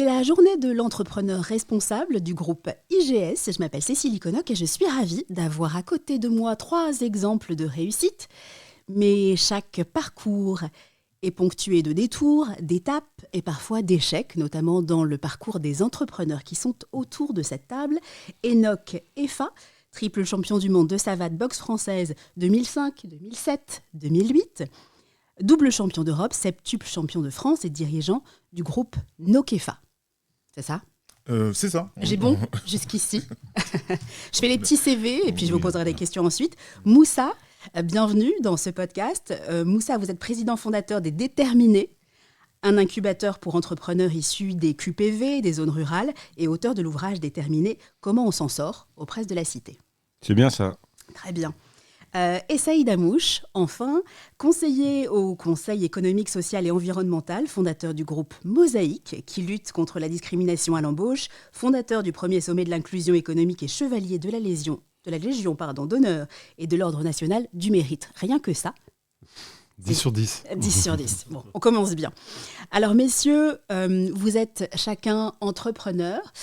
C'est la journée de l'entrepreneur responsable du groupe IGS. Je m'appelle Cécilie Connoc et je suis ravie d'avoir à côté de moi 3 exemples de réussite. Mais chaque parcours est ponctué de détours, d'étapes et parfois d'échecs, notamment dans le parcours des entrepreneurs qui sont autour de cette table. Enoch Effa, triple champion du monde de savate boxe française 2005, 2007, 2008. Double champion d'Europe, septuple champion de France et dirigeant du groupe Nokefa. C'est ça ? C'est ça. J'ai bon jusqu'ici. Je fais les petits CV et puis je vous poserai des questions ensuite. Moussa, bienvenue dans ce podcast. Moussa, vous êtes président fondateur des Déterminés, un incubateur pour entrepreneurs issus des QPV, des zones rurales, et auteur de l'ouvrage Déterminés, comment on s'en sort aux presses de la cité. C'est bien ça. Très bien. Et Saïd Amouche, enfin, conseiller au Conseil économique, social et environnemental, fondateur du groupe Mosaïque, qui lutte contre la discrimination à l'embauche, fondateur du premier sommet de l'inclusion économique et chevalier de la Légion d'honneur et de l'Ordre national du mérite. Rien que ça. 10 sur 10. 10 sur 10. Bon, on commence bien. Alors, messieurs, vous êtes chacun entrepreneurs.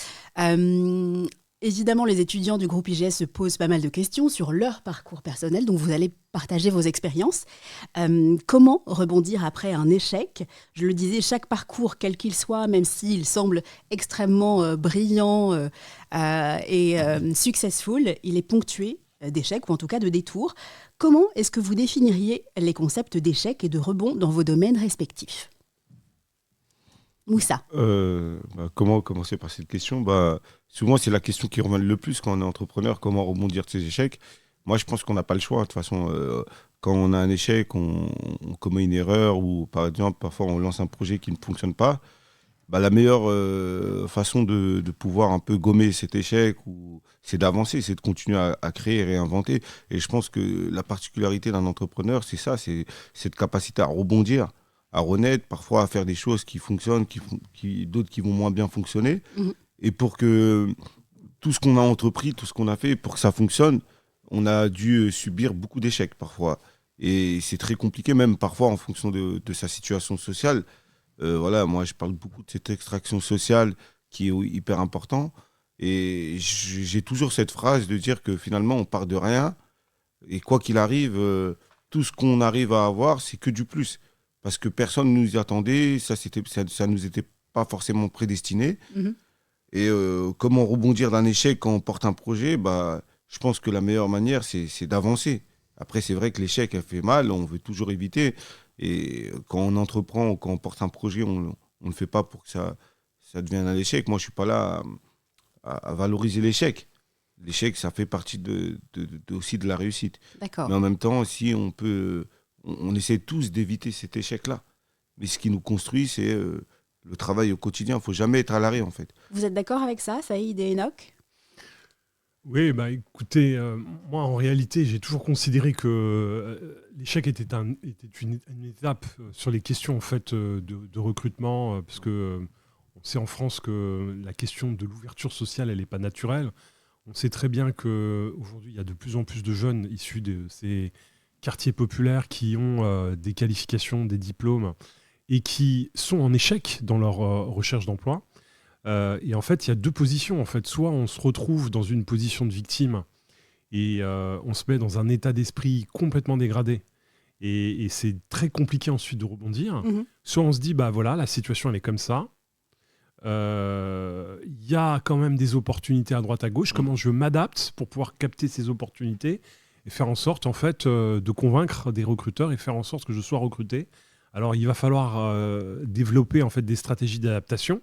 Évidemment, les étudiants du groupe IGS se posent pas mal de questions sur leur parcours personnel, donc vous allez partager vos expériences. Comment rebondir après un échec ? Je le disais, chaque parcours, quel qu'il soit, même s'il semble extrêmement brillant et successful, il est ponctué d'échecs, ou en tout cas de détours. Comment est-ce que vous définiriez les concepts d'échec et de rebond dans vos domaines respectifs ? Moussa. Comment commencer par cette question ? Souvent, c'est la question qui revient le plus quand on est entrepreneur, comment rebondir de ces échecs. Moi, je pense qu'on n'a pas le choix. De toute façon, quand on a un échec, on commet une erreur ou, par exemple, parfois, on lance un projet qui ne fonctionne pas. La meilleure façon de pouvoir un peu gommer cet échec, c'est d'avancer, c'est de continuer à créer et réinventer. Et je pense que la particularité d'un entrepreneur, c'est ça, c'est cette capacité à rebondir, à renaître, parfois à faire des choses qui fonctionnent, d'autres qui vont moins bien fonctionner. Mmh. Et pour que tout ce qu'on a entrepris, tout ce qu'on a fait, pour que ça fonctionne, on a dû subir beaucoup d'échecs parfois. Et c'est très compliqué, même parfois en fonction de sa situation sociale. Moi, je parle beaucoup de cette extraction sociale qui est hyper important. Et j'ai toujours cette phrase de dire que finalement, on part de rien. Et quoi qu'il arrive, tout ce qu'on arrive à avoir, c'est que du plus. Parce que personne ne nous y attendait, ça nous était pas forcément prédestiné. Mmh. Et comment rebondir d'un échec quand on porte un projet, je pense que la meilleure manière, c'est d'avancer. Après, c'est vrai que l'échec, elle fait mal, on veut toujours éviter. Et quand on entreprend ou quand on porte un projet, on ne le fait pas pour que ça devienne un échec. Moi, je ne suis pas là à valoriser l'échec. L'échec, ça fait partie aussi de la réussite. D'accord. Mais en même temps, si on peut... On essaie tous d'éviter cet échec-là. Mais ce qui nous construit, c'est le travail au quotidien. Il ne faut jamais être à l'arrêt, en fait. Vous êtes d'accord avec ça, Saïd et Enoch ? Oui, écoutez, moi, en réalité, j'ai toujours considéré que l'échec était une étape sur les questions en fait, de recrutement, parce que on sait en France que la question de l'ouverture sociale, elle n'est pas naturelle. On sait très bien qu'aujourd'hui, il y a de plus en plus de jeunes issus de ces quartiers populaires qui ont des qualifications, des diplômes et qui sont en échec dans leur recherche d'emploi. Et en fait, il y a 2 positions. En fait. Soit on se retrouve dans une position de victime et on se met dans un état d'esprit complètement dégradé et c'est très compliqué ensuite de rebondir. Mmh. Soit on se dit, la situation elle est comme ça. Y a quand même des opportunités à droite à gauche. Comment je m'adapte pour pouvoir capter ces opportunités et faire en sorte en fait, de convaincre des recruteurs et faire en sorte que je sois recruté. Alors il va falloir développer en fait, des stratégies d'adaptation.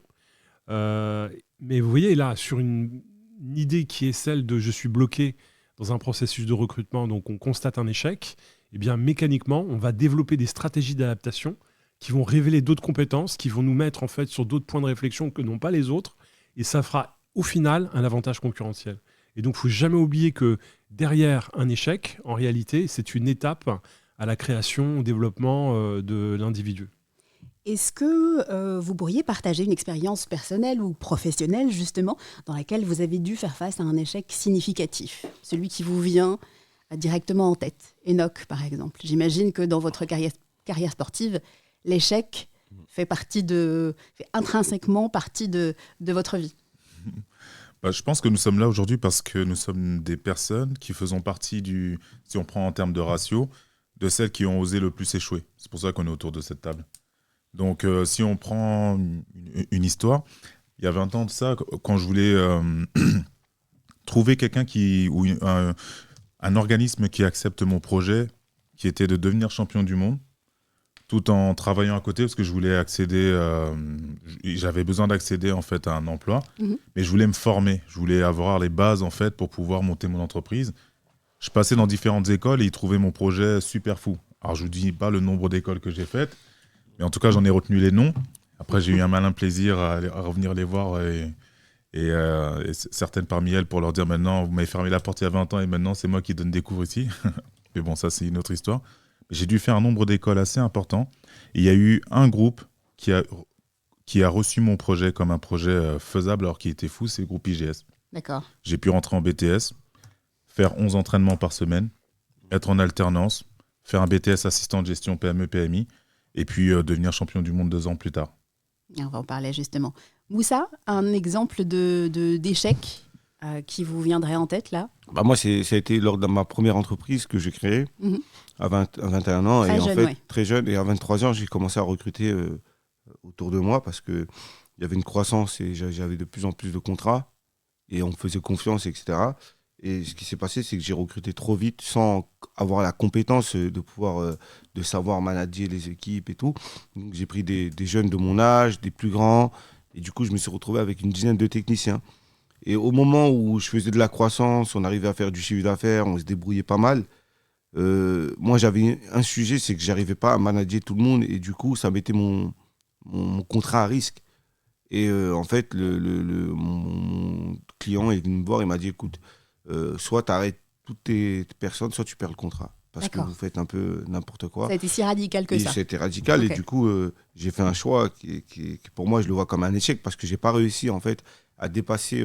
Mais vous voyez là, sur une idée qui est celle de je suis bloqué dans un processus de recrutement, donc on constate un échec, eh bien mécaniquement, on va développer des stratégies d'adaptation qui vont révéler d'autres compétences, qui vont nous mettre en fait sur d'autres points de réflexion que n'ont pas les autres, et ça fera au final un avantage concurrentiel. Et donc, il ne faut jamais oublier que derrière un échec, en réalité, c'est une étape à la création, au développement de l'individu. Est-ce que vous pourriez partager une expérience personnelle ou professionnelle, justement, dans laquelle vous avez dû faire face à un échec significatif ? Celui qui vous vient directement en tête. Enoch, par exemple. J'imagine que dans votre carrière sportive, l'échec fait intrinsèquement partie de votre vie? Je pense que nous sommes là aujourd'hui parce que nous sommes des personnes qui faisons partie si on prend en termes de ratio, de celles qui ont osé le plus échouer. C'est pour ça qu'on est autour de cette table. Donc, si on prend une histoire, il y a 20 ans de ça, quand je voulais trouver quelqu'un ou un organisme qui accepte mon projet, qui était de devenir champion du monde, tout en travaillant à côté, parce que je voulais accéder, j'avais besoin d'accéder en fait à un emploi, mais je voulais me former, je voulais avoir les bases en fait pour pouvoir monter mon entreprise. Je passais dans différentes écoles et ils trouvaient mon projet super fou. Alors je vous dis pas le nombre d'écoles que j'ai faites, mais en tout cas j'en ai retenu les noms. Après j'ai eu un malin plaisir à revenir les voir et certaines parmi elles pour leur dire maintenant vous m'avez fermé la porte il y a 20 ans et maintenant c'est moi qui donne des cours ici. Mais bon, ça c'est une autre histoire. J'ai dû faire un nombre d'écoles assez important. Et il y a eu un groupe qui a reçu mon projet comme un projet faisable alors qu'il était fou, c'est le groupe IGS. D'accord. J'ai pu rentrer en BTS, faire 11 entraînements par semaine, être en alternance, faire un BTS assistant de gestion PME, PMI, et puis devenir champion du monde 2 ans plus tard. On va en parler justement. Moussa, un exemple d'échec qui vous viendrait en tête là? Moi, ça a été lors de ma première entreprise que j'ai créée à 21 ans. Très et jeune, en fait, ouais. très jeune. Et à 23 ans, j'ai commencé à recruter autour de moi parce qu'il y avait une croissance et j'avais de plus en plus de contrats. Et on me faisait confiance, etc. Et ce qui s'est passé, c'est que j'ai recruté trop vite sans avoir la compétence de pouvoir, de savoir manager les équipes et tout. Donc, j'ai pris des jeunes de mon âge, des plus grands. Et du coup, je me suis retrouvé avec une dizaine de techniciens. Et au moment où je faisais de la croissance, on arrivait à faire du chiffre d'affaires, on se débrouillait pas mal. Moi, j'avais un sujet, c'est que j'arrivais pas à manager tout le monde. Et du coup, ça mettait mon contrat à risque. Et en fait, mon client est venu me voir et m'a dit, écoute, soit tu arrêtes toutes tes personnes, soit tu perds le contrat. Parce que D'accord. vous faites un peu n'importe quoi. Ça a été si radical que ça. C'était radical. Ok. Et du coup, j'ai fait un choix qui, pour moi, je le vois comme un échec parce que j'ai pas réussi, en fait, à dépasser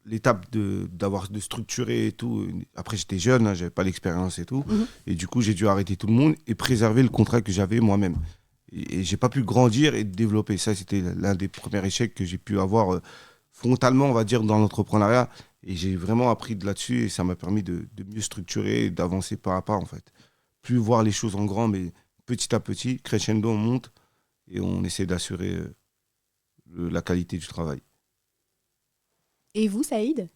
l'étape de structurer et tout. Après, j'étais jeune, hein, j'avais pas l'expérience et tout. Et du coup, j'ai dû arrêter tout le monde et préserver le contrat que j'avais moi-même. Et j'ai pas pu grandir et développer. Ça, c'était l'un des premiers échecs que j'ai pu avoir frontalement, on va dire, dans l'entrepreneuriat. Et j'ai vraiment appris de là-dessus et ça m'a permis de mieux structurer et d'avancer pas à pas, en fait. Plus voir les choses en grand, mais petit à petit, crescendo, on monte et on essaie d'assurer la qualité du travail. Et vous, Saïd?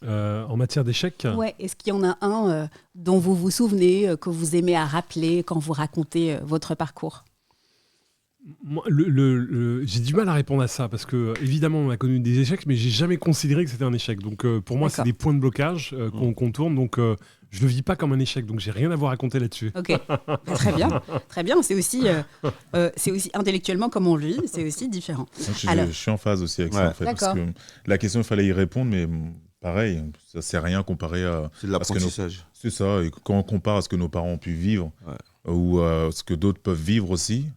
En matière d'échecs, Ouais. Est-ce qu'il y en a un dont vous vous souvenez, que vous aimez à rappeler quand vous racontez votre parcours? moi, j'ai du mal à répondre à ça parce que évidemment on a connu des échecs, mais j'ai jamais considéré que c'était un échec. Donc pour moi, c'est D'accord. des points de blocage qu'on contourne. Donc je le vis pas comme un échec. Donc j'ai rien à vous raconter là-dessus. Ok, très bien, très bien. C'est aussi intellectuellement comme on le vit, c'est aussi différent. Alors- Je suis en phase aussi avec ça, Ouais. en fait. Parce D'accord. que la question, il fallait y répondre, mais pareil, ça sert à rien comparé à... C'est de l'apprentissage. C'est ça, et quand on compare à ce que nos parents ont pu vivre, ou ce que d'autres peuvent vivre aussi,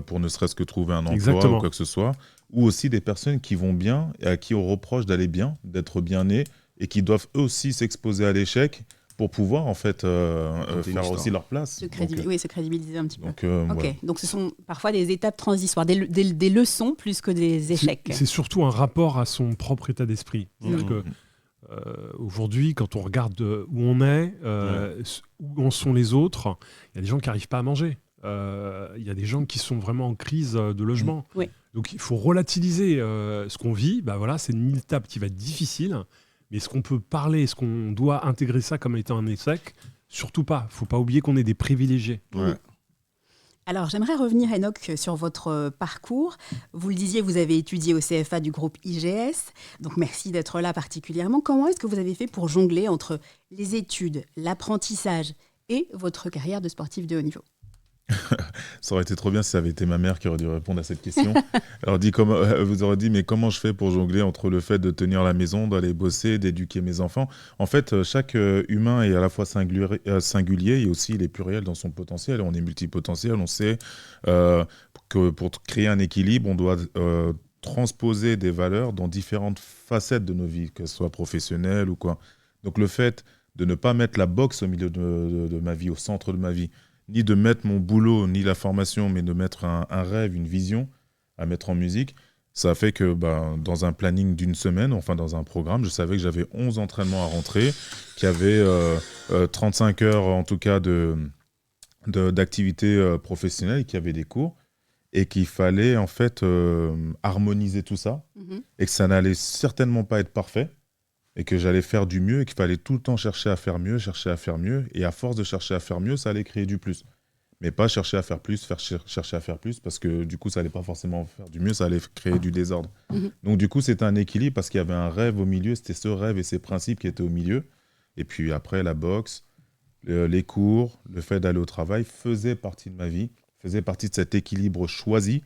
pour ne serait-ce que trouver un emploi Exactement. ou quoi que ce soit, ou aussi des personnes qui vont bien et à qui on reproche d'aller bien, d'être bien nés, et qui doivent eux aussi s'exposer à l'échec pour pouvoir en fait une faire histoire. aussi leur place. Se crédibiliser un petit peu. Donc, Ok, voilà. donc ce sont parfois des étapes transitoires, des leçons plus que des échecs. C'est surtout un rapport à son propre état d'esprit. C'est-à-dire que aujourd'hui, quand on regarde où on est, où en sont les autres, il y a des gens qui n'arrivent pas à manger. Il y a des gens qui sont vraiment en crise de logement. Oui. Donc il faut relativiser ce qu'on vit. Bah, voilà, c'est une étape qui va être difficile. Mais est-ce qu'on peut parler, est-ce qu'on doit intégrer ça comme étant un échec? Surtout pas. Il ne faut pas oublier qu'on est des privilégiés. Ouais. Alors, j'aimerais revenir, Enoch, sur votre parcours. Vous le disiez, vous avez étudié au CFA du groupe IGS. Donc, merci d'être là particulièrement. Comment est-ce que vous avez fait pour jongler entre les études, l'apprentissage et votre carrière de sportif de haut niveau? Ça aurait été trop bien si ça avait été ma mère qui aurait dû répondre à cette question. Alors, vous aurez dit, mais comment je fais pour jongler entre le fait de tenir la maison, d'aller bosser, d'éduquer mes enfants? En fait, chaque humain est à la fois singulier et aussi il est pluriel dans son potentiel. On est multipotentiel, on sait que pour créer un équilibre, on doit transposer des valeurs dans différentes facettes de nos vies, que ce soit professionnelles ou quoi. Donc le fait de ne pas mettre la boxe au milieu de ma vie, au centre de ma vie, ni de mettre mon boulot, ni la formation, mais de mettre un rêve, une vision à mettre en musique. Ça a fait que dans un planning d'une semaine, enfin dans un programme, je savais que j'avais 11 entraînements à rentrer, qu'il y avait 35 heures en tout cas d'activité professionnelle, qu'il y avait des cours, et qu'il fallait en fait harmoniser tout ça, et que ça n'allait certainement pas être parfait, et que j'allais faire du mieux, et qu'il fallait tout le temps chercher à faire mieux, et à force de chercher à faire mieux, ça allait créer du plus. Mais pas chercher à faire plus, chercher à faire plus, parce que du coup, ça allait pas forcément faire du mieux, ça allait créer du désordre. Donc du coup, c'était un équilibre, parce qu'il y avait un rêve au milieu, c'était ce rêve et ces principes qui étaient au milieu. Et puis après, la boxe, les cours, le fait d'aller au travail faisait partie de ma vie, faisait partie de cet équilibre choisi.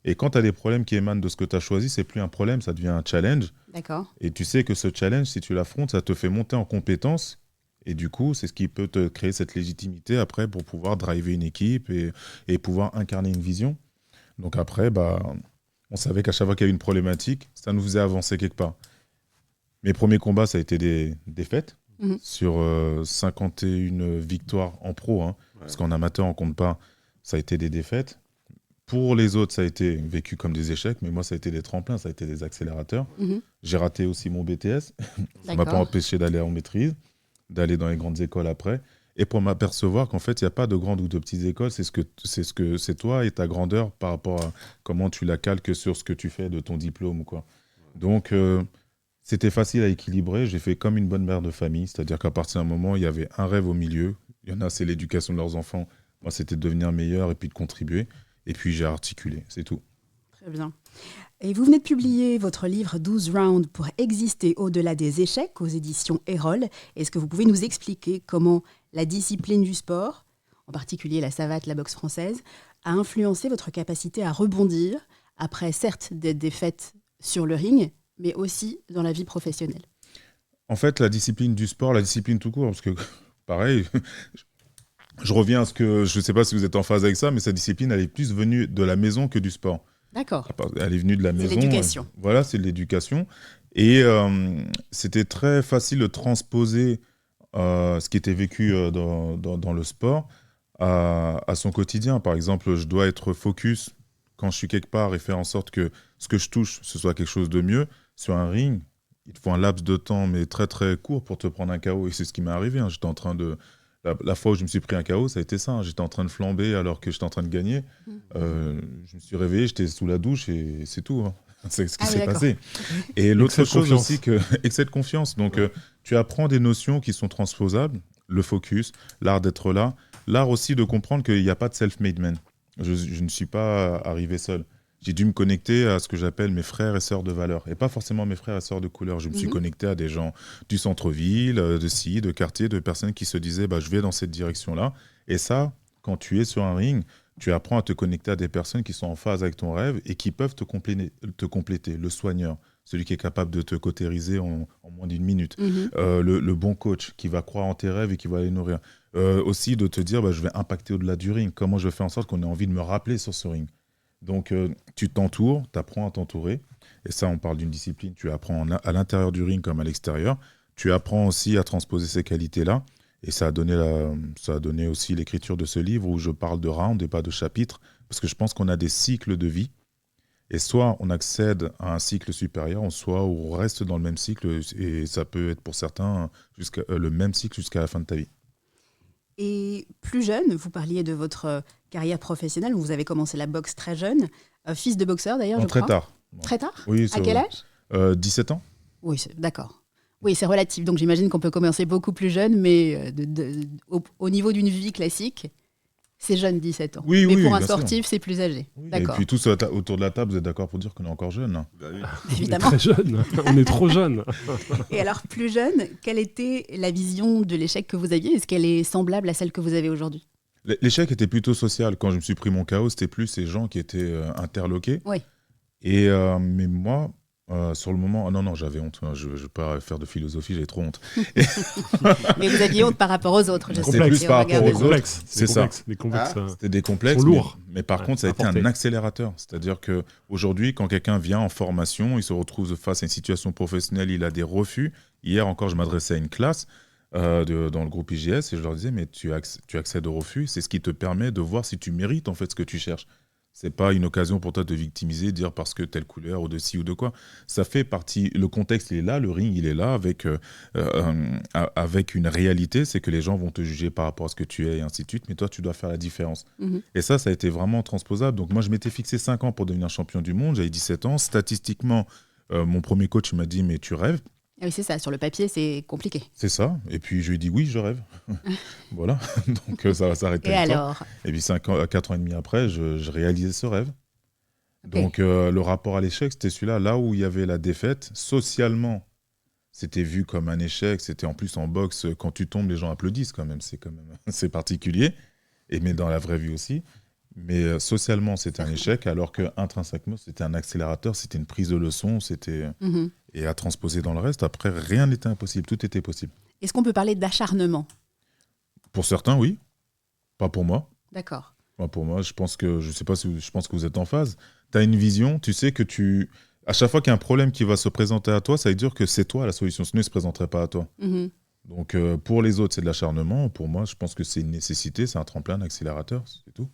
Et quand tu as des problèmes qui émanent de ce que tu as choisi, c'est plus un problème, ça devient un challenge. D'accord. Et tu sais que ce challenge, si tu l'affrontes, ça te fait monter en compétence. Et du coup, c'est ce qui peut te créer cette légitimité après pour pouvoir driver une équipe et pouvoir incarner une vision. Donc après, on savait qu'à chaque fois qu'il y avait une problématique, ça nous faisait avancer quelque part. Mes premiers combats, ça a été des défaites sur 51 victoires en pro, parce qu'en amateur, on ne compte pas, ça a été des défaites. Pour les autres, ça a été vécu comme des échecs, mais moi, ça a été des tremplins, ça a été des accélérateurs. J'ai raté aussi mon BTS, ça ne m'a pas empêché d'aller en maîtrise, d'aller dans les grandes écoles après, et pour m'apercevoir qu'en fait, il n'y a pas de grandes ou de petites écoles, c'est toi et ta grandeur par rapport à comment tu la calques sur ce que tu fais de ton diplôme, quoi. Donc, c'était facile à équilibrer. J'ai fait comme une bonne mère de famille, c'est-à-dire qu'à partir d'un moment, il y avait un rêve au milieu. Il y en a, c'est l'éducation de leurs enfants. Moi, c'était de devenir meilleur et puis de contribuer. Et puis, j'ai articulé, c'est tout. Très bien. Et vous venez de publier votre livre 12 rounds pour exister au-delà des échecs aux éditions Erol. Est-ce que vous pouvez nous expliquer comment la discipline du sport, en particulier la savate, la boxe française, a influencé votre capacité à rebondir après, certes, des défaites sur le ring, mais aussi dans la vie professionnelle? En fait, la discipline du sport, la discipline tout court, parce que pareil, je reviens à ce que, je ne sais pas si vous êtes en phase avec ça, mais cette discipline, elle est plus venue de la maison que du sport. D'accord. Elle est venue de la maison. C'est l'éducation. Voilà, c'est de l'éducation. Et c'était très facile de transposer ce qui était vécu dans le sport à son quotidien. Par exemple, je dois être focus quand je suis quelque part et faire en sorte que ce que je touche, ce soit quelque chose de mieux. Sur un ring, il te faut un laps de temps, mais très très court pour te prendre un KO. Et c'est ce qui m'est arrivé. J'étais en train de... La fois où je me suis pris un KO, ça a été ça. J'étais en train de flamber alors que j'étais en train de gagner. Je me suis réveillé, j'étais sous la douche et c'est tout. C'est ce qui s'est passé. Et l'autre chose aussi, excès de confiance. Donc, tu apprends des notions qui sont transposables. Le focus, l'art d'être là. L'art aussi de comprendre qu'il n'y a pas de self-made man. Je ne suis pas arrivé seul. J'ai dû me connecter à ce que j'appelle mes frères et sœurs de valeur. Et pas forcément mes frères et sœurs de couleur. Je me suis connecté à des gens du centre-ville, de quartier, de personnes qui se disaient je vais dans cette direction-là. Et ça, quand tu es sur un ring, tu apprends à te connecter à des personnes qui sont en phase avec ton rêve et qui peuvent te compléter. Le soigneur, celui qui est capable de te cautériser en moins d'une minute. Le bon coach qui va croire en tes rêves et qui va les nourrir. Aussi de te dire, je vais impacter au-delà du ring. Comment je fais en sorte qu'on ait envie de me rappeler sur ce ring. Donc, tu t'entoures, tu apprends à t'entourer. Et ça, on parle d'une discipline. Tu apprends à l'intérieur du ring comme à l'extérieur. Tu apprends aussi à transposer ces qualités-là. Et ça a donné aussi l'écriture de ce livre où je parle de rounds et pas de chapitres. Parce que je pense qu'on a des cycles de vie. Et soit on accède à un cycle supérieur, soit on reste dans le même cycle. Et ça peut être pour certains le même cycle jusqu'à la fin de ta vie. Et plus jeune, vous parliez de votre carrière professionnelle. Vous avez commencé la boxe très jeune. Fils de boxeur d'ailleurs, je crois. Très tard. Très tard ? Oui. À quel âge ? 17 ans. Oui, d'accord. Oui, c'est relatif. Donc j'imagine qu'on peut commencer beaucoup plus jeune, mais au niveau d'une vie classique, c'est jeune, 17 ans. Oui, mais pour un bien sportif, sûr. c'est plus âgé. Oui, d'accord. Et puis tous autour de la table, vous êtes d'accord pour dire qu'on est encore jeune. Évidemment. On est très jeune. On est trop jeune. Et alors, plus jeune, quelle était la vision de l'échec que vous aviez ? Est-ce qu'elle est semblable à celle que vous avez aujourd'hui ? L'échec était plutôt social. Quand je me suis pris mon KO, c'était plus ces gens qui étaient interloqués. Oui. Et, mais moi, sur le moment, non, j'avais honte. Je ne veux pas faire de philosophie, j'ai trop honte. Mais vous aviez honte par rapport aux autres. C'est plus par rapport aux autres. C'est ça. Les complexes, c'était des complexes. sont lourds. Mais par contre, ça a été un accélérateur. C'est-à-dire qu'aujourd'hui, quand quelqu'un vient en formation, il se retrouve face à une situation professionnelle, il a des refus. Hier encore, je m'adressais à une classe. dans le groupe IGS et je leur disais, mais tu accèdes au refus, c'est ce qui te permet de voir si tu mérites en fait ce que tu cherches. C'est pas une occasion pour toi de te victimiser, de dire parce que telle couleur ou de ci ou de quoi. Ça fait partie, le contexte il est là, le ring il est là avec une réalité, c'est que les gens vont te juger par rapport à ce que tu es et ainsi de suite, mais toi tu dois faire la différence. Et ça a été vraiment transposable. Donc moi je m'étais fixé 5 ans pour devenir champion du monde, j'avais 17 ans. Statistiquement, mon premier coach m'a dit mais tu rêves. Ah oui, c'est ça. Sur le papier, c'est compliqué. C'est ça. Et puis je lui ai dit oui, je rêve. Voilà. Donc ça va s'arrêter Et là. alors? Et puis 4 ans et demi après, je réalisais ce rêve. Ok. Donc le rapport à l'échec, c'était celui-là. Là où il y avait la défaite, socialement, c'était vu comme un échec. C'était en plus en boxe, quand tu tombes, les gens applaudissent quand même. C'est particulier. Mais dans la vraie vie aussi. Mais socialement, c'était un échec, alors que intrinsèquement, c'était un accélérateur, c'était une prise de leçon, Mhm. et à transposer dans le reste. Après, rien n'était impossible, tout était possible. Est-ce qu'on peut parler d'acharnement? Pour certains, oui. Pas pour moi. D'accord. Pas pour moi. Je pense que vous êtes en phase. Tu as une vision, tu sais que à chaque fois qu'il y a un problème qui va se présenter à toi, ça veut dire que c'est toi la solution, sinon il ne se présenterait pas à toi. Mhm. Donc pour les autres, c'est de l'acharnement. Pour moi, je pense que c'est une nécessité, c'est un tremplin, un accélérateur, c'est tout.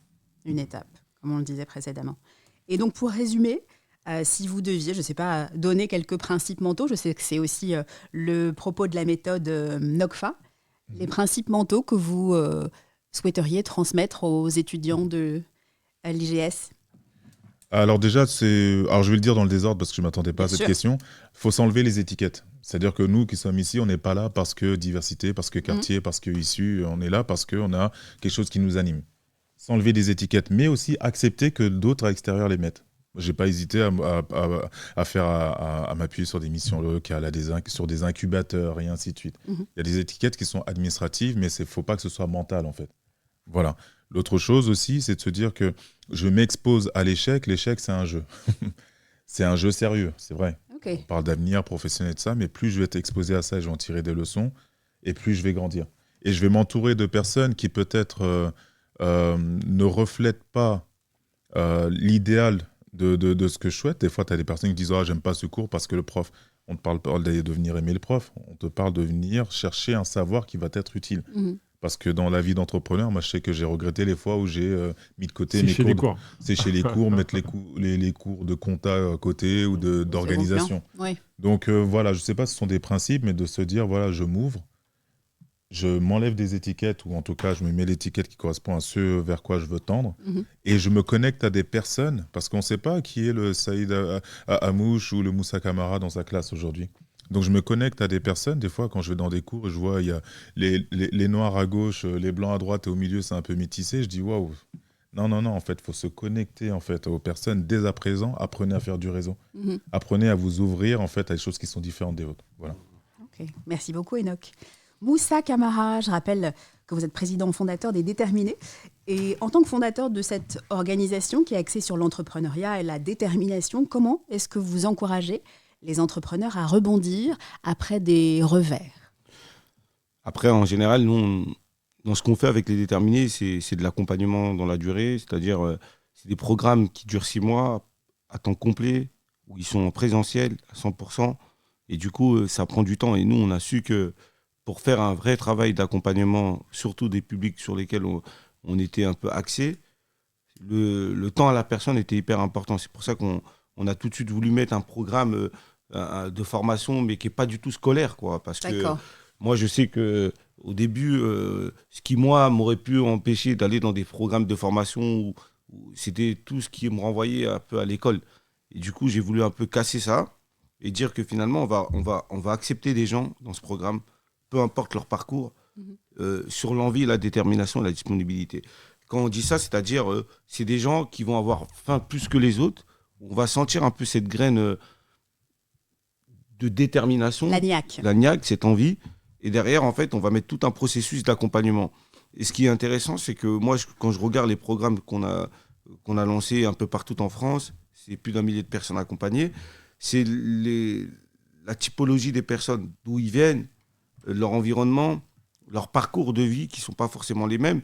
Une étape, comme on le disait précédemment. Et donc, pour résumer, si vous deviez, je ne sais pas, donner quelques principes mentaux, je sais que c'est aussi le propos de la méthode NOCFA, les principes mentaux que vous souhaiteriez transmettre aux étudiants de l'IGS. Alors déjà, alors je vais le dire dans le désordre parce que je ne m'attendais pas Bien à cette sûr. question. Il faut s'enlever les étiquettes. C'est-à-dire que nous qui sommes ici, on n'est pas là parce que diversité, parce que quartier, parce que issu. On est là parce qu'on a quelque chose qui nous anime. S'enlever des étiquettes, mais aussi accepter que d'autres à l'extérieur les mettent. J'ai pas hésité à m'appuyer sur des missions locales, sur des incubateurs et ainsi de suite. Mhm. Il y a des étiquettes qui sont administratives, mais il ne faut pas que ce soit mental en fait. Voilà. L'autre chose aussi, c'est de se dire que je m'expose à l'échec. L'échec, c'est un jeu. C'est un jeu sérieux, c'est vrai. Ok. On parle d'avenir professionnel de ça, mais plus je vais être exposé à ça et je vais en tirer des leçons, et plus je vais grandir. Et je vais m'entourer de personnes qui peut-être ne reflètent pas l'idéal de ce que je souhaite. Des fois, tu as des personnes qui disent « Ah, j'aime pas ce cours parce que le prof… » On ne te parle pas de venir aimer le prof, on te parle de venir chercher un savoir qui va t'être utile. Mhm. Parce que dans la vie d'entrepreneur, moi, je sais que j'ai regretté les fois où j'ai mis de côté Sécher les cours. Sécher les cours, mettre les cours de compta à côté ou d'organisation. Oui. Donc voilà, je ne sais pas si ce sont des principes, mais de se dire, voilà, je m'ouvre, je m'enlève des étiquettes, ou en tout cas, je me mets l'étiquette qui correspond à ce vers quoi je veux tendre, Mhm. et je me connecte à des personnes, parce qu'on ne sait pas qui est le Saïd Hamouche ou le Moussa Kamara dans sa classe aujourd'hui. Donc je me connecte à des personnes, des fois quand je vais dans des cours et je vois il y a les noirs à gauche, les blancs à droite et au milieu c'est un peu métissé, je dis waouh. Non, en fait, il faut se connecter en fait aux personnes dès à présent, apprenez à faire du réseau. Mhm. Apprenez à vous ouvrir en fait à des choses qui sont différentes des autres. Voilà. Ok. Merci beaucoup, Enoch. Moussa Kamara, je rappelle que vous êtes président fondateur des Déterminés. Et en tant que fondateur de cette organisation qui est axée sur l'entrepreneuriat et la détermination, comment est-ce que vous encouragez les entrepreneurs à rebondir après des revers? Après, en général, nous, dans ce qu'on fait avec les déterminés, c'est de l'accompagnement dans la durée, c'est-à-dire c'est des programmes qui durent 6 mois à temps complet, où ils sont en présentiel à 100%, et du coup, ça prend du temps. Et nous, on a su que pour faire un vrai travail d'accompagnement, surtout des publics sur lesquels on était un peu axé, le temps à la personne était hyper important. C'est pour ça qu'on a tout de suite voulu mettre un programme de formation, mais qui n'est pas du tout scolaire, quoi, parce que D'accord. moi, je sais qu'au début, ce qui, moi, m'aurait pu empêcher d'aller dans des programmes de formation, où c'était tout ce qui me renvoyait un peu à l'école. Et du coup, j'ai voulu un peu casser ça et dire que finalement, on va accepter des gens dans ce programme, peu importe leur parcours, sur l'envie, la détermination et la disponibilité. Quand on dit ça, c'est-à-dire, c'est des gens qui vont avoir faim plus que les autres. On va sentir un peu cette graine de détermination. La niaque, cette envie. Et derrière, en fait, on va mettre tout un processus d'accompagnement. Et ce qui est intéressant, c'est que moi, quand je regarde les programmes qu'on a lancés un peu partout en France, c'est plus d'1 millier de personnes accompagnées, c'est la typologie des personnes, d'où ils viennent, leur environnement, leur parcours de vie qui ne sont pas forcément les mêmes.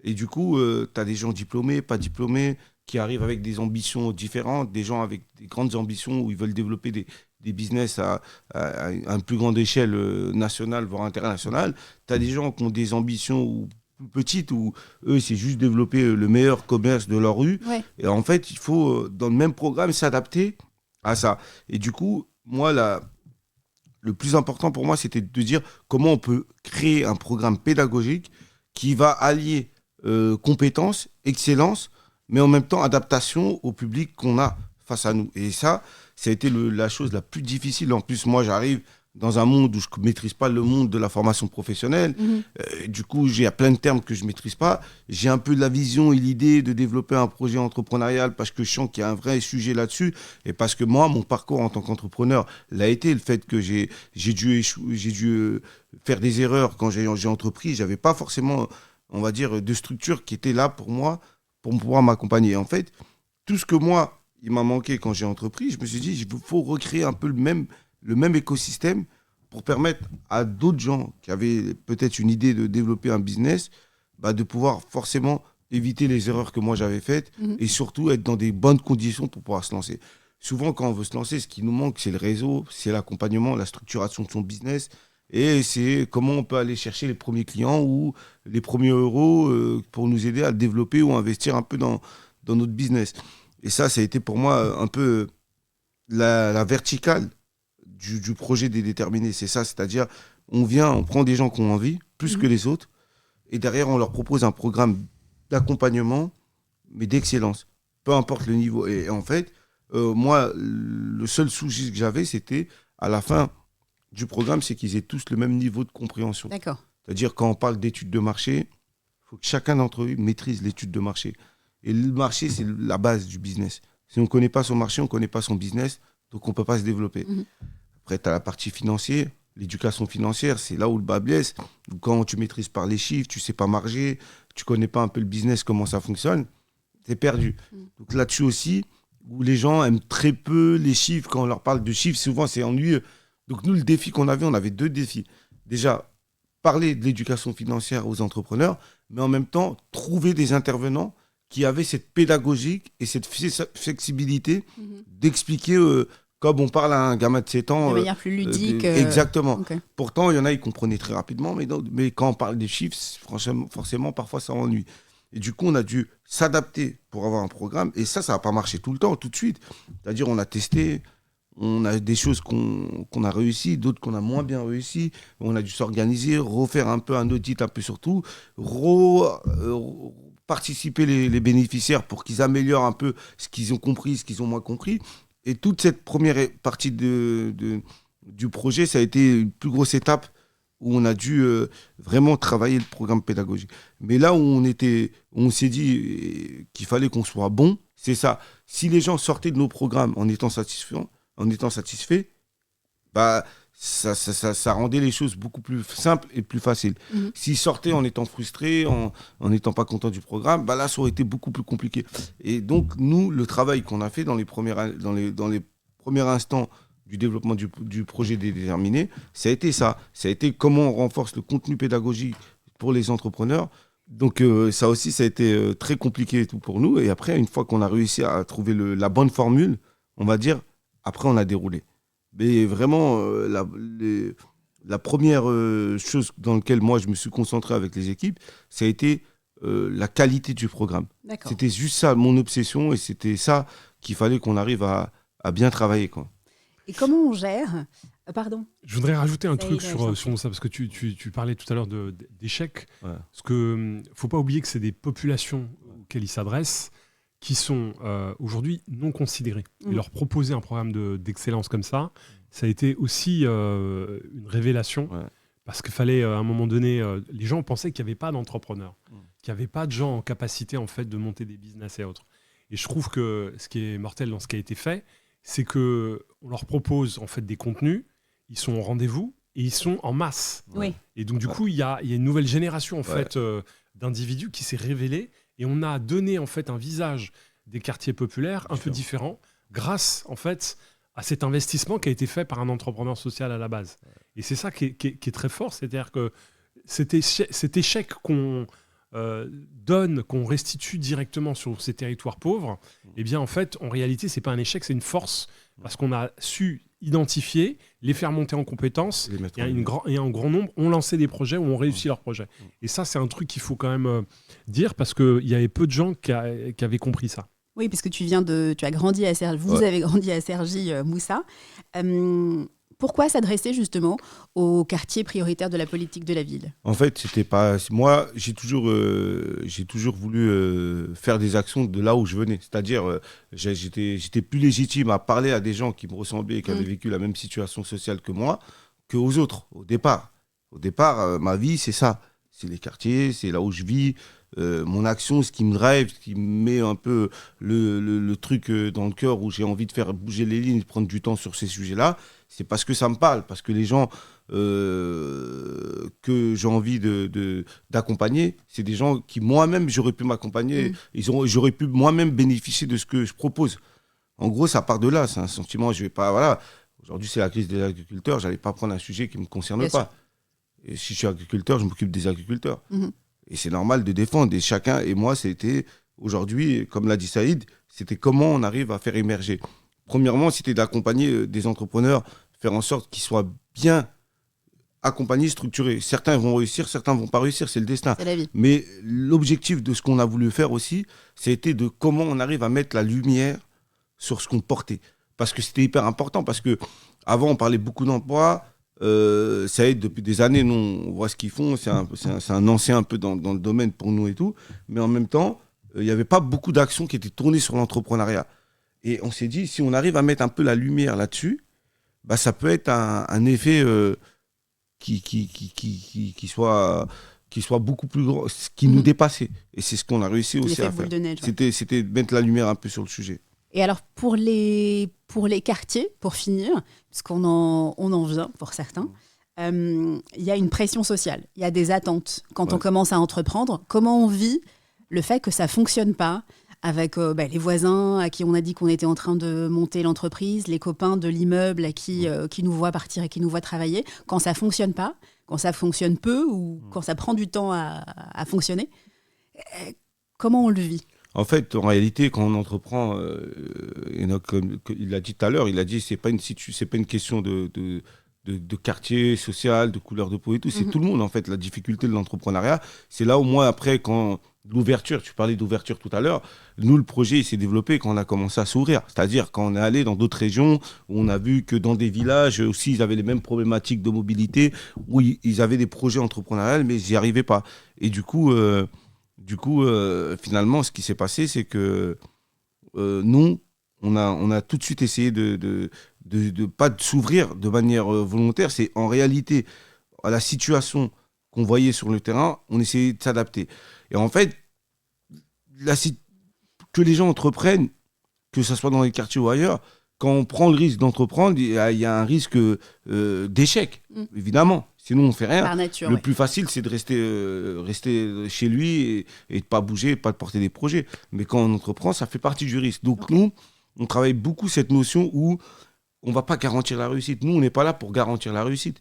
Et du coup, tu as des gens diplômés, pas diplômés, qui arrivent avec des ambitions différentes, des gens avec des grandes ambitions où ils veulent développer des business à une plus grande échelle nationale, voire internationale. Tu as des gens qui ont des ambitions plus petites, où eux, c'est juste développer le meilleur commerce de leur rue. Ouais. Et en fait, il faut, dans le même programme, s'adapter à ça. Et du coup, moi, le plus important pour moi, c'était de dire comment on peut créer un programme pédagogique qui va allier compétences, excellence, mais en même temps adaptation au public qu'on a face à nous. Et ça a été la chose la plus difficile. En plus, moi, j'arrive dans un monde où je ne maîtrise pas le monde de la formation professionnelle. Du coup, j'ai plein de termes que je ne maîtrise pas. J'ai un peu de la vision et l'idée de développer un projet entrepreneurial parce que je sens qu'il y a un vrai sujet là-dessus. Et parce que moi, mon parcours en tant qu'entrepreneur l'a été. Le fait que j'ai dû faire des erreurs quand j'ai entrepris. Je n'avais pas forcément, on va dire, de structure qui était là pour moi, pour pouvoir m'accompagner. En fait, tout ce que moi, il m'a manqué quand j'ai entrepris, je me suis dit, il faut recréer un peu le même écosystème pour permettre à d'autres gens qui avaient peut-être une idée de développer un business, de pouvoir forcément éviter les erreurs que moi j'avais faites et surtout être dans des bonnes conditions pour pouvoir se lancer. Souvent, quand on veut se lancer, ce qui nous manque, c'est le réseau, c'est l'accompagnement, la structuration de son business et c'est comment on peut aller chercher les premiers clients ou les premiers euros pour nous aider à le développer ou investir un peu dans notre business. Et ça a été pour moi un peu la verticale du projet des déterminés. C'est ça, c'est-à-dire on prend des gens qui ont envie, plus que les autres, et derrière on leur propose un programme d'accompagnement, mais d'excellence, peu importe le niveau. Et en fait, moi, le seul souci que j'avais, c'était à la fin du programme, c'est qu'ils aient tous le même niveau de compréhension. D'accord. C'est-à-dire quand on parle d'études de marché, il faut que chacun d'entre eux maîtrise l'étude de marché. Et le marché, c'est la base du business. Si on ne connaît pas son marché, on ne connaît pas son business, donc on ne peut pas se développer. Après, tu as la partie financière, l'éducation financière, c'est là où le bas blesse. Quand tu maîtrises pas les chiffres, tu ne sais pas marger, tu ne connais pas un peu le business, comment ça fonctionne, tu es perdu. Donc là-dessus aussi, où les gens aiment très peu les chiffres, quand on leur parle de chiffres, souvent c'est ennuyeux. Donc nous, le défi qu'on avait, on avait 2 défis. Déjà, parler de l'éducation financière aux entrepreneurs, mais en même temps, trouver des intervenants qui avaient cette pédagogie et cette flexibilité d'expliquer comme on parle à un gamin de 7 ans. De manière plus ludique. Exactement. Okay. Pourtant, il y en a, ils comprenaient très rapidement, mais quand on parle des chiffres, forcément, parfois, ça ennuie. Et du coup, on a dû s'adapter pour avoir un programme. Et ça n'a pas marché tout le temps, tout de suite. C'est-à-dire, on a testé, on a des choses qu'on a réussi, d'autres qu'on a moins bien réussi. On a dû s'organiser, refaire un peu un audit, un peu sur tout, participer les bénéficiaires pour qu'ils améliorent un peu ce qu'ils ont compris, ce qu'ils ont moins compris. Et toute cette première partie du projet, ça a été une plus grosse étape où on a dû vraiment travailler le programme pédagogique. Mais là où on s'est dit qu'il fallait qu'on soit bon, c'est ça. Si les gens sortaient de nos programmes en étant satisfaits, ça rendait les choses beaucoup plus simples et plus faciles. S'ils sortaient en étant frustrés, en n'étant pas contents du programme, là, ça aurait été beaucoup plus compliqué. Et donc, nous, le travail qu'on a fait dans les premiers instants du développement du projet des déterminés, ça a été ça. Ça a été comment on renforce le contenu pédagogique pour les entrepreneurs. Donc, ça aussi, ça a été très compliqué et tout pour nous. Et après, une fois qu'on a réussi à trouver la bonne formule, on va dire, après, on a déroulé. Mais vraiment, la première chose dans laquelle moi je me suis concentré avec les équipes, ça a été la qualité du programme. D'accord. C'était juste ça, mon obsession, et c'était ça qu'il fallait qu'on arrive à bien travailler, quoi. Et comment on gère Pardon. Je voudrais rajouter un truc sur ça, parce que tu parlais tout à l'heure d'échecs. Ouais. Parce que faut pas oublier que c'est des populations auxquelles ils s'adressent qui sont aujourd'hui non considérés. Et leur proposer un programme d'excellence comme ça, ça a été aussi une révélation, parce qu'il fallait, à un moment donné, les gens pensaient qu'il n'y avait pas d'entrepreneurs, qu'il n'y avait pas de gens en capacité en fait, de monter des business et autres. Et je trouve que ce qui est mortel dans ce qui a été fait, c'est qu'on leur propose en fait, des contenus, ils sont au rendez-vous et ils sont en masse. Oui. Et donc du coup, il y a une nouvelle génération en fait, d'individus qui s'est révélée. Et on a donné en fait un visage des quartiers populaires un peu différent grâce en fait à cet investissement qui a été fait par un entrepreneur social à la base. Et c'est ça qui est très fort, c'est-à-dire que cet échec donne, qu'on restitue directement sur ces territoires pauvres, eh bien en fait, en réalité, c'est pas un échec, c'est une force, parce qu'on a su identifier, les faire monter en compétences, et un grand nombre ont lancé des projets ou ont réussi leurs projets. Et ça, c'est un truc qu'il faut quand même dire, parce qu'il y avait peu de gens qui avaient compris ça. Oui, parce que tu as grandi à Cergy, vous avez grandi à Cergy, Moussa. Pourquoi s'adresser justement aux quartiers prioritaires de la politique de la ville ? En fait, c'était pas. Moi, j'ai toujours voulu faire des actions de là où je venais. C'est-à-dire, j'étais plus légitime à parler à des gens qui me ressemblaient et qui avaient vécu la même situation sociale que moi, qu'aux autres, au départ. Au départ, ma vie, c'est ça. C'est les quartiers, c'est là où je vis. Mon action, ce qui me drive, ce qui me met un peu le truc dans le cœur, où j'ai envie de faire bouger les lignes, de prendre du temps sur ces sujets-là, c'est parce que ça me parle, parce que les gens que j'ai envie d'accompagner, c'est des gens qui moi-même, j'aurais pu m'accompagner, j'aurais pu moi-même bénéficier de ce que je propose. En gros, ça part de là, c'est un sentiment, je vais pas, voilà, aujourd'hui c'est la crise des agriculteurs, j'allais pas prendre un sujet qui me concerne pas. Et si je suis agriculteur, je m'occupe des agriculteurs. Et c'est normal de défendre. Et chacun, et moi, c'était aujourd'hui, comme l'a dit Saïd, c'était comment on arrive à faire émerger. Premièrement, c'était d'accompagner des entrepreneurs, faire en sorte qu'ils soient bien accompagnés, structurés. Certains vont réussir, certains vont pas réussir, c'est le destin. C'est la vie. Mais l'objectif de ce qu'on a voulu faire aussi, c'était de comment on arrive à mettre la lumière sur ce qu'on portait. Parce que c'était hyper important, parce que avant on parlait beaucoup d'emploi. Ça aide depuis des années, nous on voit ce qu'ils font, c'est un ancien un peu dans le domaine pour nous et tout, mais en même temps, il n'y avait pas beaucoup d'actions qui étaient tournées sur l'entrepreneuriat. Et on s'est dit, si on arrive à mettre un peu la lumière là-dessus, bah, ça peut être un effet qui soit beaucoup plus grand, qui nous dépassait. Et c'est ce qu'on a réussi aussi à faire. C'était de mettre la lumière un peu sur le sujet. Et alors, pour les quartiers, pour finir, parce qu'on en vient pour certains, il y a une pression sociale, il y a des attentes. Quand on commence à entreprendre, comment on vit le fait que ça ne fonctionne pas avec les voisins à qui on a dit qu'on était en train de monter l'entreprise, les copains de l'immeuble à qui nous voient partir et qui nous voient travailler, quand ça ne fonctionne pas, quand ça fonctionne peu ou quand ça prend du temps à fonctionner, comment on le vit ? En fait, en réalité, quand on entreprend, comme il l'a dit tout à l'heure, il a dit c'est pas une question de quartier social, de couleur de peau et tout, c'est tout le monde en fait. La difficulté de l'entrepreneuriat, c'est là où moi après, quand l'ouverture, tu parlais d'ouverture tout à l'heure, nous le projet il s'est développé quand on a commencé à s'ouvrir, c'est-à-dire quand on est allé dans d'autres régions où on a vu que dans des villages aussi ils avaient les mêmes problématiques de mobilité, où ils avaient des projets entrepreneuriaux mais ils n'y arrivaient pas. Et du coup, finalement, ce qui s'est passé, c'est que nous, on a tout de suite essayé de pas de s'ouvrir de manière volontaire. C'est en réalité, à la situation qu'on voyait sur le terrain, on essayait de s'adapter. Et en fait, que les gens entreprennent, que ce soit dans les quartiers ou ailleurs, quand on prend le risque d'entreprendre, il y a un risque d'échec, évidemment. Sinon, on ne fait rien. Par nature, le plus facile, c'est de rester chez lui et de ne pas bouger, de ne pas porter des projets. Mais quand on entreprend, ça fait partie du risque. Donc, nous, on travaille beaucoup cette notion où on ne va pas garantir la réussite. Nous, on n'est pas là pour garantir la réussite.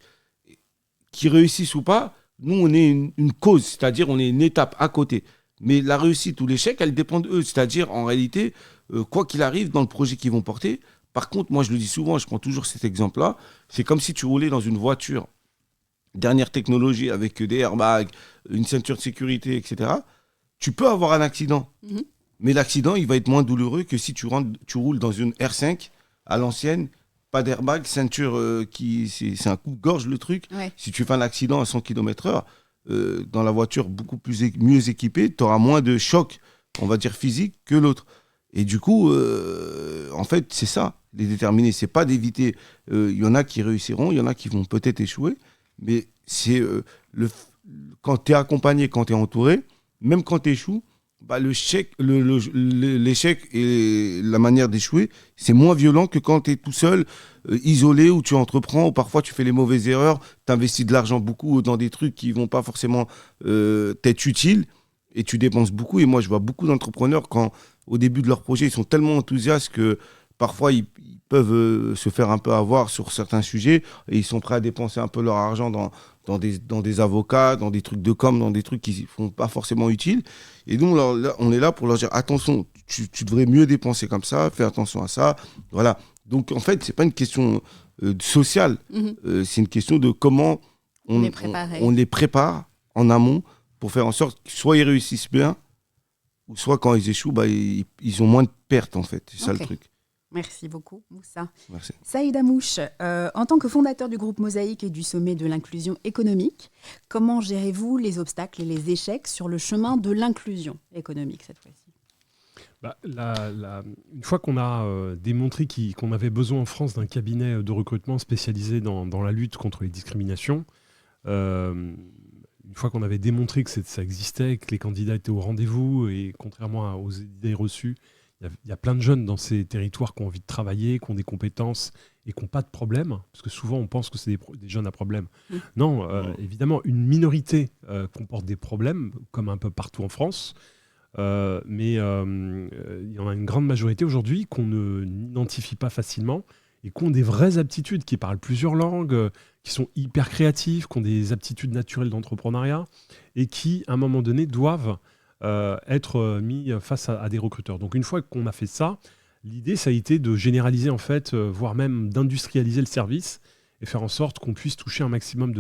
Qu'ils réussissent ou pas, nous, on est une cause, c'est-à-dire on est une étape à côté. Mais la réussite ou l'échec, elle dépend d'eux. C'est-à-dire, en réalité, quoi qu'il arrive dans le projet qu'ils vont porter, par contre, moi, je le dis souvent, je prends toujours cet exemple-là, c'est comme si tu roulais dans une voiture dernière technologie avec des airbags, une ceinture de sécurité, etc. Tu peux avoir un accident, mais l'accident, il va être moins douloureux que si tu roules dans une R5 à l'ancienne, pas d'airbag, ceinture c'est un coup-gorge le truc. Ouais. Si tu fais un accident à 100 km/h, dans la voiture beaucoup mieux équipée, tu auras moins de choc, on va dire physique, que l'autre. Et du coup, en fait, c'est ça, les déterminer. C'est pas d'éviter. Il y en a qui réussiront, il y en a qui vont peut-être échouer. Mais c'est quand tu es accompagné, quand tu es entouré, même quand tu échoues, bah l'échec et la manière d'échouer, c'est moins violent que quand tu es tout seul, isolé, où tu entreprends, où parfois tu fais les mauvaises erreurs, tu investis de l'argent beaucoup dans des trucs qui ne vont pas forcément t'être utiles et tu dépenses beaucoup. Et moi, je vois beaucoup d'entrepreneurs quand, au début de leur projet, ils sont tellement enthousiastes que parfois, ils peuvent se faire un peu avoir sur certains sujets et ils sont prêts à dépenser un peu leur argent dans dans des avocats, dans des trucs de com, dans des trucs qui ne sont pas forcément utiles. Et donc, là, on est là pour leur dire, attention, tu devrais mieux dépenser comme ça, fais attention à ça. Voilà. Donc, en fait, ce n'est pas une question sociale. C'est une question de comment on les prépare en amont pour faire en sorte que soit ils réussissent bien, ou soit quand ils échouent, ils ont moins de pertes, en fait. C'est ça le truc. Merci beaucoup, Moussa. Merci. Saïd Amouche, en tant que fondateur du groupe Mosaïque et du sommet de l'inclusion économique, comment gérez-vous les obstacles et les échecs sur le chemin de l'inclusion économique cette fois-ci ? Une fois qu'on a démontré qu'on avait besoin en France d'un cabinet de recrutement spécialisé dans la lutte contre les discriminations, une fois qu'on avait démontré que ça existait, que les candidats étaient au rendez-vous et contrairement aux idées reçues, il y a plein de jeunes dans ces territoires qui ont envie de travailler, qui ont des compétences et qui n'ont pas de problème, parce que souvent on pense que c'est des jeunes à problème. Non, évidemment, une minorité comporte des problèmes, comme un peu partout en France, mais il y en a une grande majorité aujourd'hui qu'on n'identifie pas facilement et qui ont des vraies aptitudes, qui parlent plusieurs langues, qui sont hyper créatifs, qui ont des aptitudes naturelles d'entrepreneuriat et qui, à un moment donné, doivent être mis face à des recruteurs. Donc une fois qu'on a fait ça, l'idée, ça a été de généraliser, en fait, voire même d'industrialiser le service et faire en sorte qu'on puisse toucher un maximum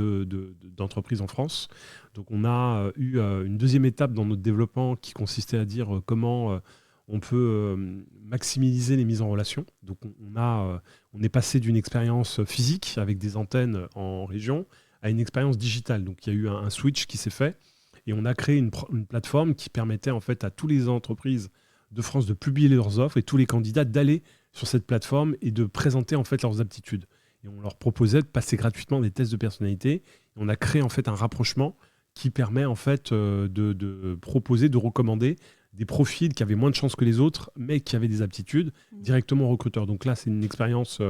d'entreprises en France. Donc on a eu une deuxième étape dans notre développement qui consistait à dire comment on peut maximiser les mises en relation. Donc on est passé d'une expérience physique avec des antennes en région à une expérience digitale. Donc il y a eu un switch qui s'est fait et on a créé une plateforme qui permettait en fait à toutes les entreprises de France de publier leurs offres et tous les candidats d'aller sur cette plateforme et de présenter en fait leurs aptitudes. Et on leur proposait de passer gratuitement des tests de personnalité. Et on a créé en fait un rapprochement qui permet en fait de proposer, de recommander des profils qui avaient moins de chances que les autres, mais qui avaient des aptitudes directement aux recruteurs. Donc là, c'est une expérience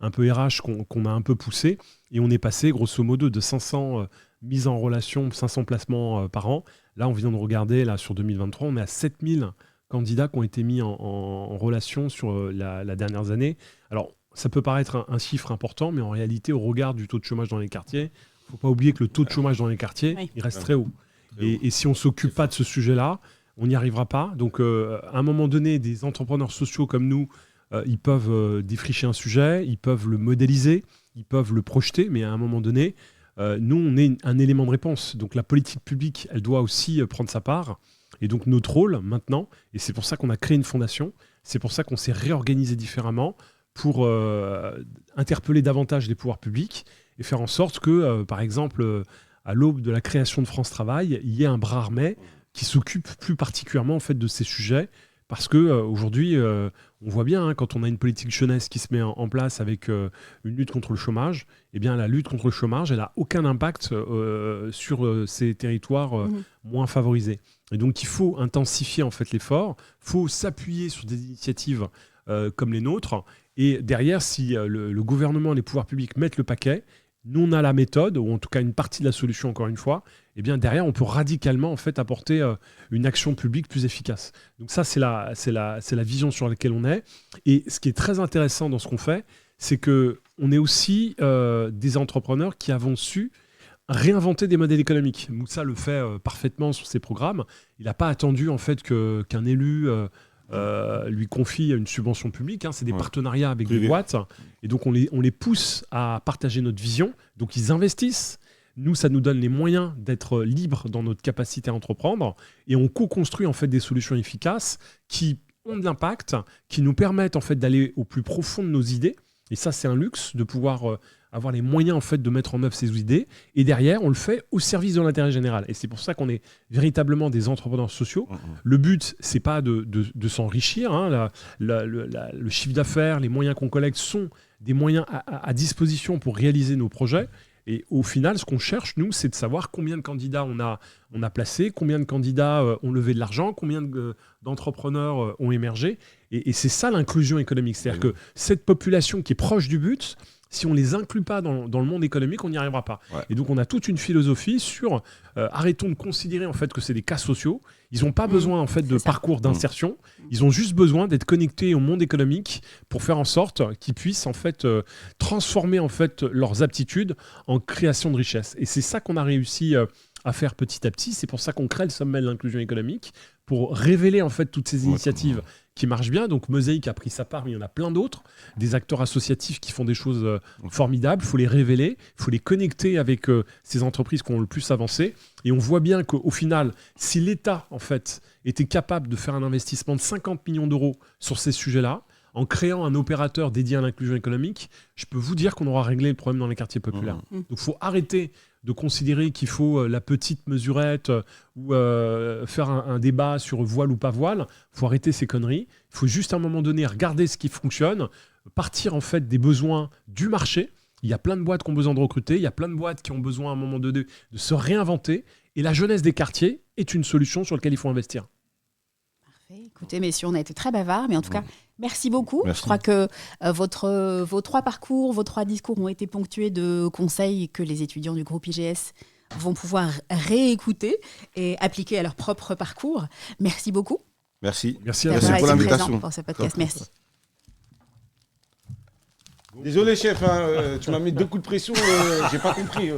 un peu RH qu'on a un peu poussée. Et on est passé, grosso modo, de 500 mises en relation, 500 placements par an. Là, on vient de regarder, là, sur 2023, on est à 7000 candidats qui ont été mis en relation sur la dernière année. Alors, ça peut paraître un chiffre important, mais en réalité, au regard du taux de chômage dans les quartiers, il ne faut pas oublier que le taux de chômage dans les quartiers, il reste très haut. Et si on ne s'occupe pas de ce sujet-là, on n'y arrivera pas. Donc, à un moment donné, des entrepreneurs sociaux comme nous, ils peuvent défricher un sujet, ils peuvent le modéliser, ils peuvent le projeter, mais à un moment donné, nous, on est un élément de réponse. Donc, la politique publique, elle doit aussi prendre sa part. Et donc, notre rôle, maintenant, et c'est pour ça qu'on a créé une fondation, c'est pour ça qu'on s'est réorganisé différemment pour interpeller davantage les pouvoirs publics et faire en sorte que, par exemple, à l'aube de la création de France Travail, il y ait un bras armé qui s'occupe plus particulièrement en fait, de ces sujets. Parce qu'aujourd'hui, on voit bien, quand on a une politique jeunesse qui se met en place avec une lutte contre le chômage, eh bien, la lutte contre le chômage, elle n'a aucun impact sur ces territoires moins favorisés. Et donc, il faut intensifier en fait, l'effort, il faut s'appuyer sur des initiatives comme les nôtres. Et derrière, si le gouvernement et les pouvoirs publics mettent le paquet, nous, on a la méthode, ou en tout cas une partie de la solution, encore une fois, et bien derrière, on peut radicalement en fait, apporter une action publique plus efficace. Donc ça, c'est la vision sur laquelle on est. Et ce qui est très intéressant dans ce qu'on fait, c'est qu'on est aussi des entrepreneurs qui avons su réinventer des modèles économiques. Moussa le fait parfaitement sur ses programmes. Il n'a pas attendu en fait, qu'un élu lui confie une subvention publique, c'est des partenariats avec des boîtes, et donc on les pousse à partager notre vision, donc ils investissent. Nous, ça nous donne les moyens d'être libres dans notre capacité à entreprendre, et on co-construit en fait des solutions efficaces qui ont de l'impact, qui nous permettent en fait d'aller au plus profond de nos idées, et ça c'est un luxe de pouvoir avoir les moyens en fait de mettre en œuvre ces idées, et derrière on le fait au service de l'intérêt général. Et c'est pour ça qu'on est véritablement des entrepreneurs sociaux. Le but, c'est pas de s'enrichir. Le chiffre d'affaires, les moyens qu'on collecte sont des moyens à disposition pour réaliser nos projets. Et au final, ce qu'on cherche, nous, c'est de savoir combien de candidats on a placés, combien de candidats ont levé de l'argent, combien d'entrepreneurs ont émergé. Et c'est ça l'inclusion économique. C'est-à-dire que cette population qui est proche du but, si on ne les inclut pas dans le monde économique, on n'y arrivera pas. Ouais. Et donc, on a toute une philosophie sur arrêtons de considérer en fait que c'est des cas sociaux. Ils n'ont pas besoin en fait de parcours d'insertion. Ils ont juste besoin d'être connectés au monde économique pour faire en sorte qu'ils puissent en fait transformer en fait leurs aptitudes en création de richesse. Et c'est ça qu'on a réussi à faire petit à petit. C'est pour ça qu'on crée le sommet de l'inclusion économique, pour révéler en fait toutes ces initiatives qui marchent bien. Donc Mosaïque a pris sa part, mais il y en a plein d'autres, des acteurs associatifs qui font des choses formidables. Il faut les révéler, il faut les connecter avec ces entreprises qui ont le plus avancé. Et on voit bien qu'au final, si l'État en fait était capable de faire un investissement de 50 millions d'euros sur ces sujets-là, en créant un opérateur dédié à l'inclusion économique, je peux vous dire qu'on aura réglé le problème dans les quartiers populaires. Donc il faut arrêter de considérer qu'il faut la petite mesurette ou faire un débat sur voile ou pas voile. Il faut arrêter ces conneries. Il faut juste à un moment donné regarder ce qui fonctionne, partir en fait des besoins du marché. Il y a plein de boîtes qui ont besoin de recruter, il y a plein de boîtes qui ont besoin à un moment donné de se réinventer. Et la jeunesse des quartiers est une solution sur laquelle il faut investir. Écoutez, messieurs, on a été très bavards, mais en tout cas, merci beaucoup. Merci. Je crois que vos 3 parcours, vos 3 discours ont été ponctués de conseils que les étudiants du groupe IGS vont pouvoir réécouter et appliquer à leur propre parcours. Merci beaucoup. Merci. Merci à d'avoir vous. pour été l'invitation. présent pour ce podcast. Merci. Désolé chef, tu m'as mis 2 coups de pression, j'ai pas compris.